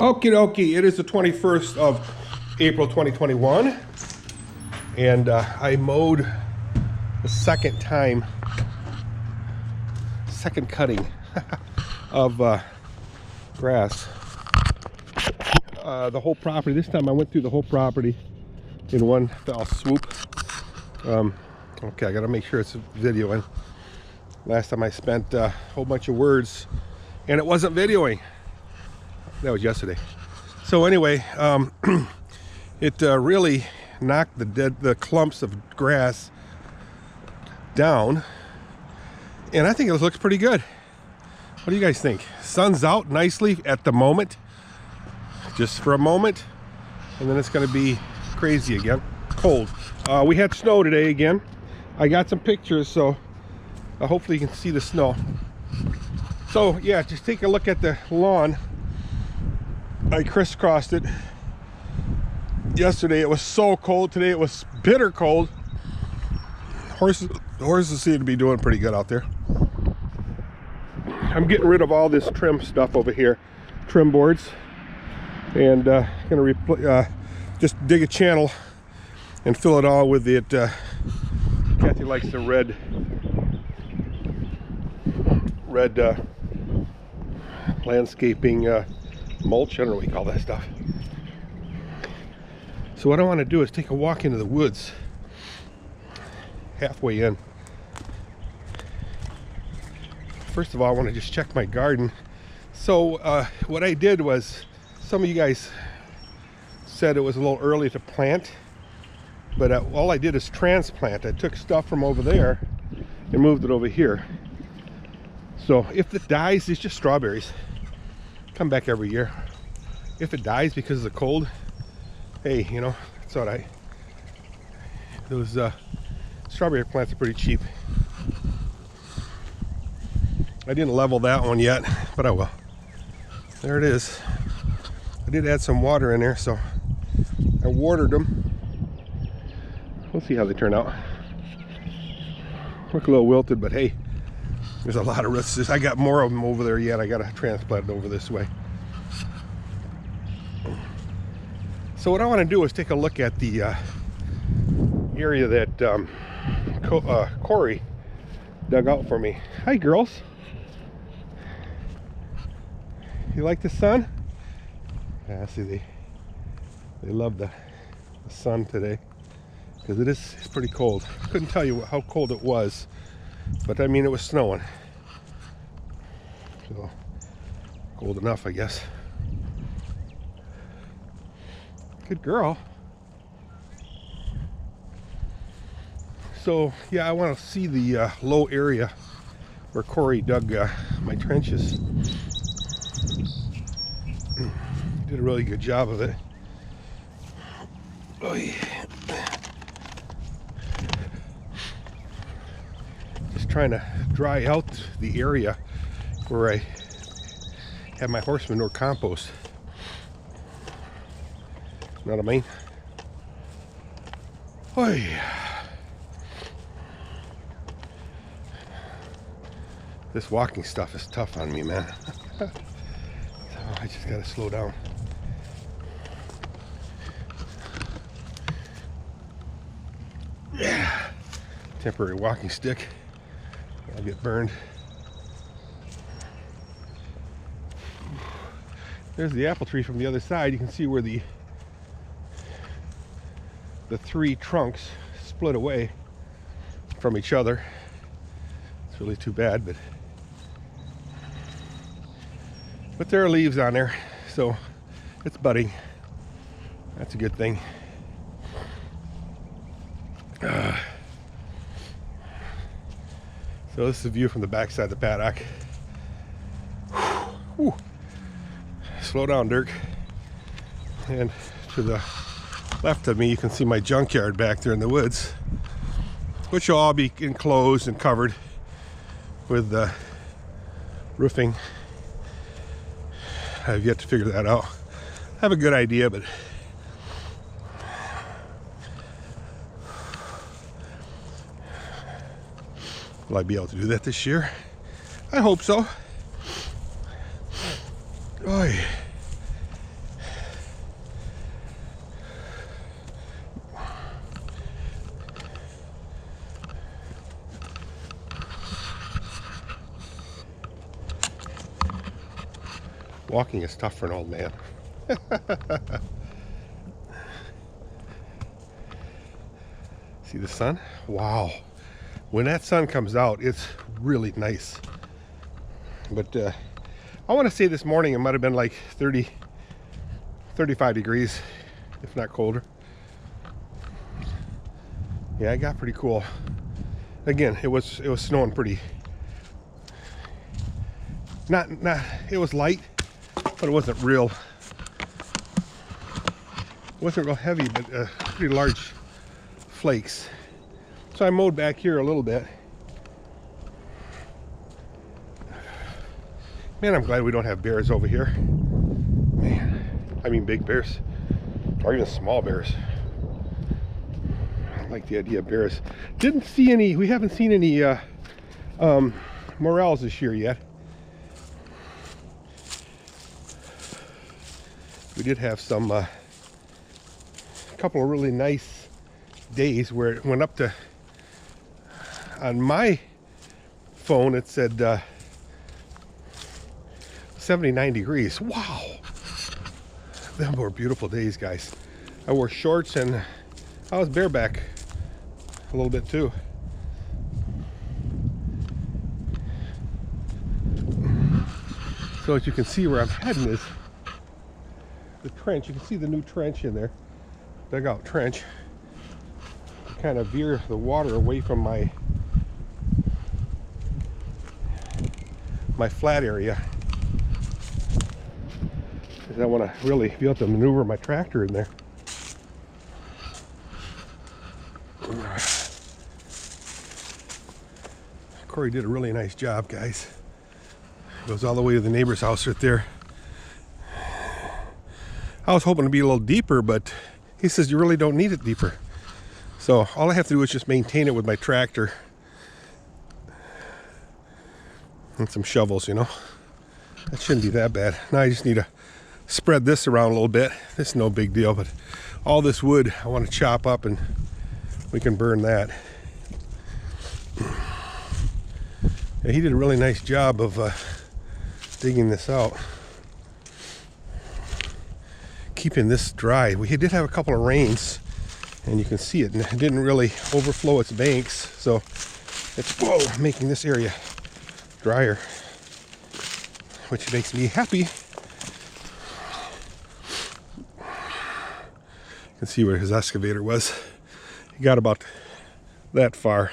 Okie dokie, it is the 21st of April 2021, and I mowed the second cutting of grass. The whole property, this time I went through the whole property in one fell swoop. Okay, I gotta make sure it's videoing. Last time I spent a whole bunch of words and it wasn't videoing. That was yesterday. So anyway, it really knocked the clumps of grass down, and I think it looks pretty good. What do you guys think? Sun's out nicely at the moment, just for a moment, and then it's going to be crazy again, cold. We had snow today again. I got some pictures, so hopefully you can see the snow. So yeah, just take a look at the lawn. I crisscrossed it. Yesterday it was so cold. Today it was bitter cold. Horses seem to be doing pretty good out there. I'm getting rid of all this trim stuff over here, trim boards, and gonna just dig a channel and fill it all with it. Kathy likes the red landscaping mulch. I don't know what you call that stuff. So what I want to do is take a walk into the woods halfway in. First of all, I want to just check my garden. So what I did was, some of you guys said it was a little early to plant, but all I did is transplant. I took stuff from over there and moved it over here. So if it dies, it's just strawberries. Come back every year. If it dies because of the cold, hey, you know, it's all right. Those strawberry plants are pretty cheap. I didn't level that one yet, but I will. There it is. I did add some water in there, so I watered them. We'll see how they turn out. Look a little wilted, but hey, there's a lot of roots. I got more of them over there yet. I got to transplant it over this way. So what I want to do is take a look at the area that Corey dug out for me. Hi, girls. You like the sun? Yeah, see, they love the sun today, because it's pretty cold. Couldn't tell you how cold it was, but I mean, it was snowing, so cold enough, I guess. Good girl. So yeah, I want to see the low area where Corey dug my trenches. Did a really good job of it. Oh yeah. Just trying to dry out the area where I have my horse manure compost. Know what I mean? Oh yeah. This walking stuff is tough on me, man. So I just gotta slow down. Yeah. Temporary walking stick. I'll get burned. There's the apple tree from the other side. You can see where the three trunks split away from each other. It's really too bad, but there are leaves on there, so it's budding. That's a good thing. So this is the view from the back side of the paddock. Whew. Slow down, Dirk. And to the left of me, you can see my junkyard back there in the woods, which will all be enclosed and covered with roofing. I've yet to figure that out. I have a good idea, but will I be able to do that this year? I hope so. Oh, yeah. Walking is tough for an old man. See the sun? Wow. When that sun comes out, it's really nice. But I want to say this morning it might have been like 30, 35 degrees, if not colder. Yeah, it got pretty cool. Again, it was snowing pretty. Not it was light, but it wasn't real. It wasn't real heavy, but pretty large flakes. So I mowed back here a little bit. Man, I'm glad we don't have bears over here. Man, I mean big bears, or even small bears. I like the idea of bears. Didn't see any. We haven't seen any morels this year yet. We did have some a couple of really nice days where it went up to, on my phone it said 79 degrees. Wow, them were beautiful days, guys. I wore shorts and I was bareback a little bit too. So as you can see, where I'm heading is the trench. You can see the new trench in there, dugout trench. Kind of veer the water away from my flat area, because I want to really be able to maneuver my tractor in there. Corey did a really nice job, guys. Goes all the way to the neighbor's house right there. I was hoping to be a little deeper, but he says you really don't need it deeper. So all I have to do is just maintain it with my tractor and some shovels, you know. That shouldn't be that bad. Now I just need to spread this around a little bit. This is no big deal, but all this wood I want to chop up and we can burn that. Yeah, he did a really nice job of digging this out, keeping this dry. We did have a couple of rains, and you can see it, and it didn't really overflow its banks, so it's making this area drier, which makes me happy. You can see where his excavator was. He got about that far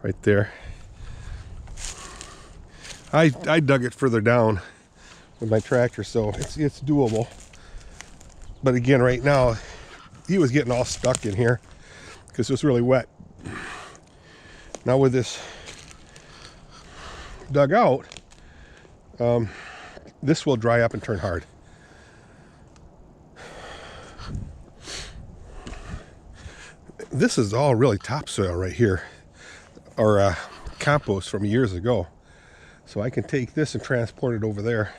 right there. I dug it further down with my tractor, so it's doable. But again, right now he was getting all stuck in here because it was really wet. Now with this dug out, this will dry up and turn hard. This is all really topsoil right here, or compost from years ago. So I can take this and transport it over there.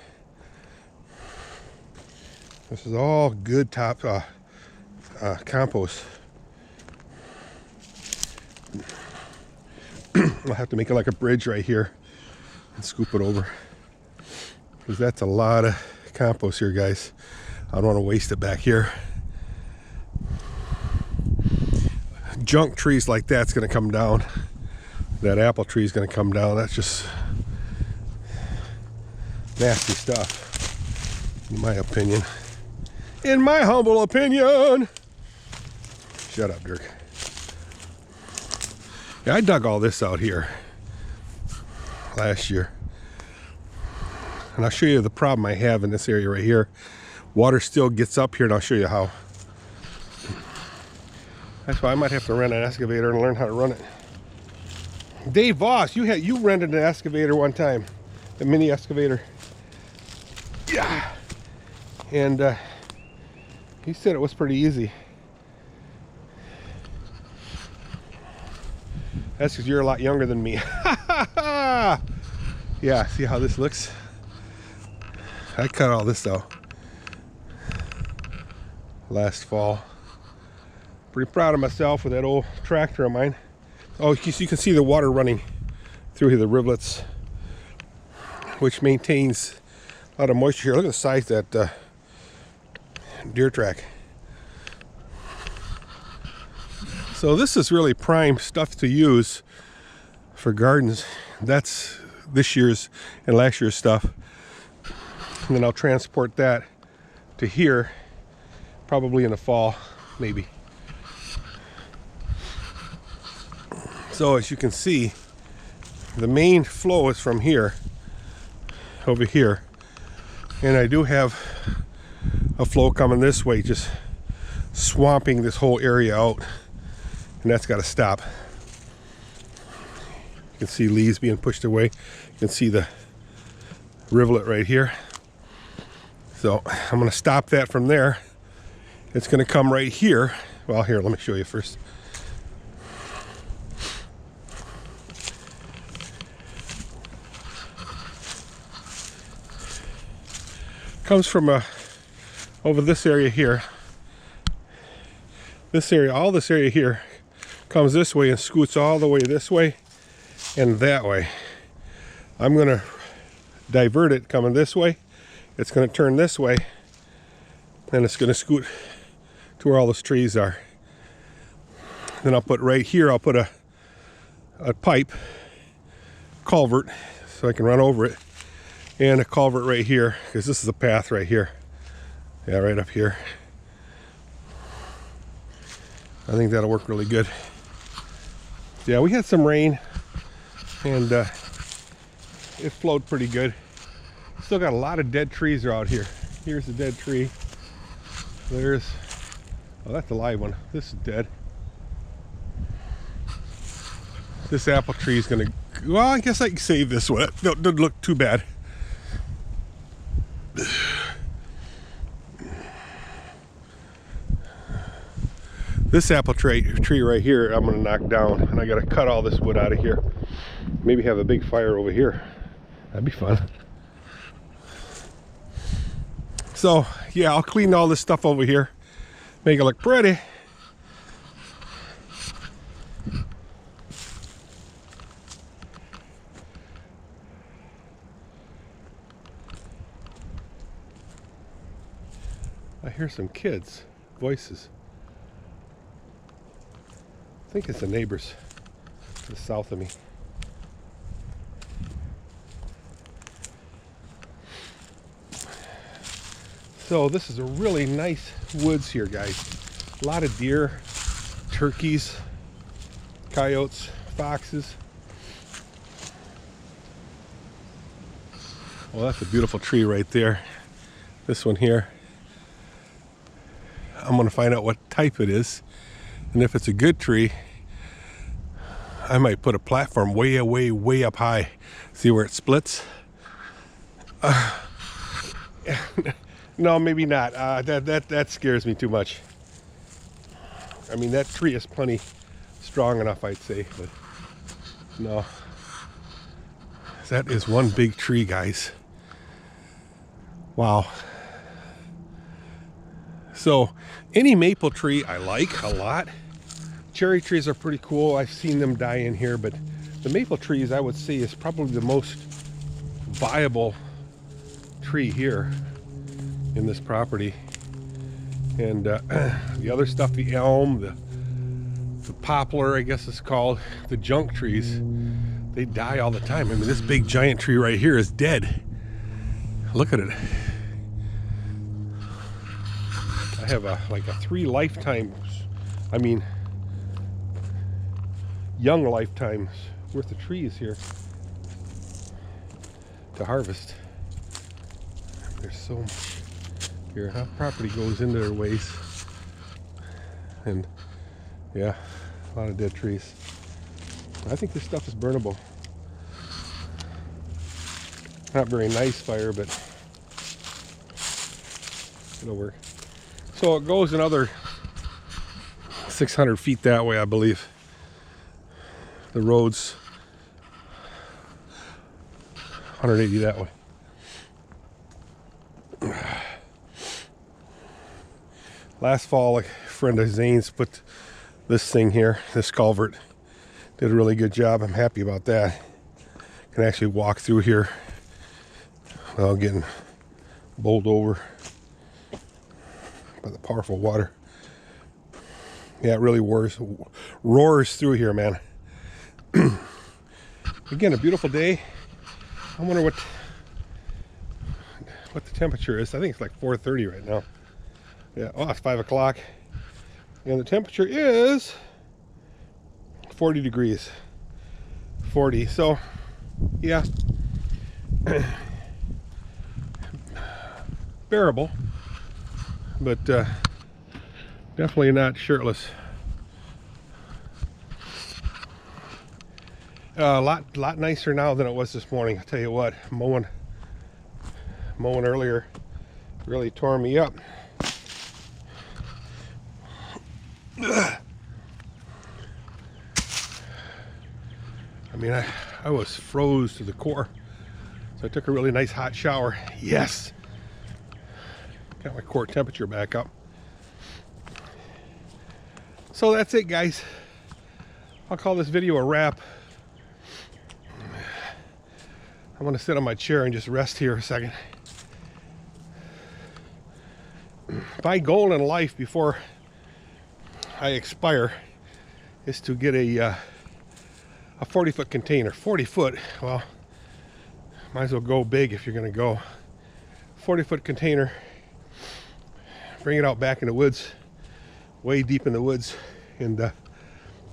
This is all good top compost. I'll have to make it like a bridge right here and scoop it over, because that's a lot of compost here, guys. I don't want to waste it back here. Junk trees like that's going to come down. That apple tree is going to come down. That's just nasty stuff, in my opinion. In my humble opinion. Shut up, Dirk. Yeah, I dug all this out here last year. And I'll show you the problem I have in this area right here. Water still gets up here, and I'll show you how. That's why I might have to rent an excavator and learn how to run it. Dave Voss, you rented an excavator one time, a mini excavator. Yeah. And he said it was pretty easy. That's because you're a lot younger than me. Yeah, see how this looks? I cut all this out last fall. Pretty proud of myself with that old tractor of mine. Oh, you can see the water running through here, the rivulets, which maintains A lot of moisture here. Look at the size of that deer track. So this is really prime stuff to use for gardens. That's this year's and last year's stuff. And then I'll transport that to here, probably in the fall, maybe. So as you can see, the main flow is from here, over here. And I do have a flow coming this way, just swamping this whole area out. And that's got to stop. You can see leaves being pushed away. You can see the rivulet right here. So I'm going to stop that from there. It's going to come right here. Well, here, let me show you first. Comes from over this area here. This area, all this area here, comes this way and scoots all the way this way and that way. I'm going to divert it coming this way. It's going to turn this way and it's going to scoot to where all those trees are. Then I'll put right here, I'll put a pipe culvert so I can run over it, and a culvert right here because this is a path right here. Yeah, right up here. I think that'll work really good. Yeah, we had some rain and it flowed pretty good. Still got a lot of dead trees are out here. Here's a dead tree. There's, oh, that's a live one. This is dead. This apple tree is gonna, well, I guess I can save this one. It doesn't look too bad. This apple tree right here, I'm gonna knock down, and I gotta cut all this wood out of here. Maybe have a big fire over here. That'd be fun. So yeah, I'll clean all this stuff over here, make it look pretty. I hear some kids' voices. I think it's the neighbors to the south of me. So this is a really nice woods here, guys. A lot of deer, turkeys, coyotes, foxes. Well, that's a beautiful tree right there. This one here. I'm going to find out what type it is. And if it's a good tree, I might put a platform way up high. See where it splits? No, maybe not. That scares me too much. I mean, that tree is plenty strong enough, I'd say, but no. That is one big tree, guys. Wow. So any maple tree I like a lot. Cherry trees are pretty cool. I've seen them die in here, but the maple trees, I would say, is probably the most viable tree here in this property. And the other stuff, the elm, the poplar, I guess it's called, the junk trees, they die all the time. I mean, this big giant tree right here is dead. Look at it. I have like a 3 lifetimes, I mean, young lifetimes worth of trees here to harvest. There's so much here. Half property goes into their ways, and yeah, a lot of dead trees. I think this stuff is burnable. Not very nice fire, but it'll work. So it goes another 600 feet that way, I believe. The road's 180 that way. Last fall, a friend of Zane's put this thing here, this culvert. Did a really good job. I'm happy about that. Can actually walk through here without getting bowled over by the powerful water. Yeah, it really roars through here, man. Again, a beautiful day. I wonder what the temperature is. I think it's like 4:30 right now. Yeah, oh, it's 5 o'clock. And the temperature is 40 degrees. 40, so yeah. Bearable, but definitely not shirtless. A lot nicer now than it was this morning. I'll tell you what, mowing earlier really tore me up. I mean, I was froze to the core, so I took a really nice hot shower. Yes, got my core temperature back up. So that's it, guys. I'll call this video a wrap. I want to sit on my chair and just rest here a second. My goal in life before I expire is to get a 40-foot container. 40 foot, well, might as well go big if you're going to go. 40-foot container, bring it out back in the woods, way deep in the woods, and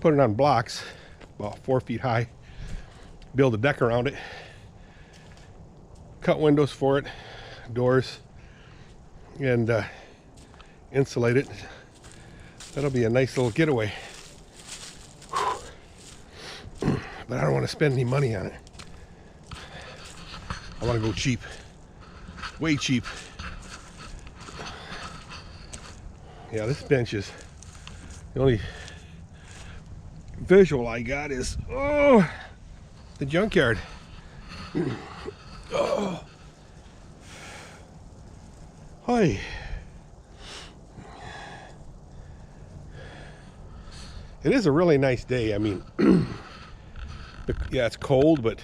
put it on blocks about 4 feet high, build a deck around it, cut windows for it, doors, and insulate it. That'll be a nice little getaway. But I don't want to spend any money on it. I want to go cheap, way cheap. Yeah, this bench is the only visual I got is, oh, the junkyard. Oh, hi. It is a really nice day. I mean, yeah, it's cold, but